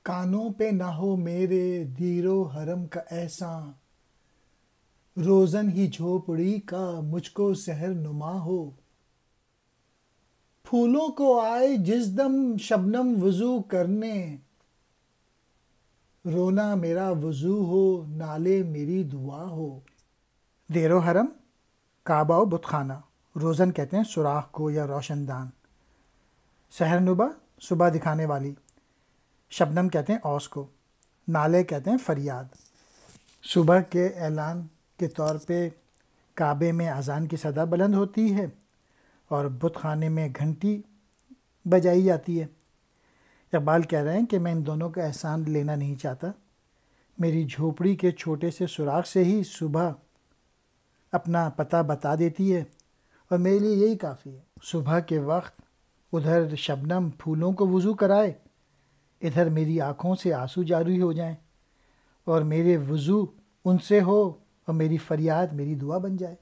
کانوں پہ نہ ہو میرے دیر و حرم کا احساں، روزن ہی جھوپڑی کا مجھ کو سحر نما ہو۔ پھولوں کو آئے جس دم شبنم وضو کرنے، رونا میرا وضو ہو نالے میری دعا ہو۔ دیر و حرم کعبہ و بت خانہ، روزن کہتے ہیں سوراخ کو یا روشن دان، سحر نبا صبح دکھانے والی، شبنم کہتے ہیں اوس کو، نالے کہتے ہیں فریاد۔ صبح کے اعلان کے طور پہ کعبے میں اذان کی صدا بلند ہوتی ہے اور بت خانے میں گھنٹی بجائی جاتی ہے۔ اقبال کہہ رہے ہیں کہ میں ان دونوں کا احسان لینا نہیں چاہتا، میری جھوپڑی کے چھوٹے سے سوراخ سے ہی صبح اپنا پتہ بتا دیتی ہے اور میرے لیے یہی کافی ہے۔ صبح کے وقت ادھر شبنم پھولوں کو وضو کرائے، ادھر میری آنکھوں سے آنسو جاری ہو جائیں اور میرے وضو ان سے ہو اور میری فریاد میری دعا بن جائے۔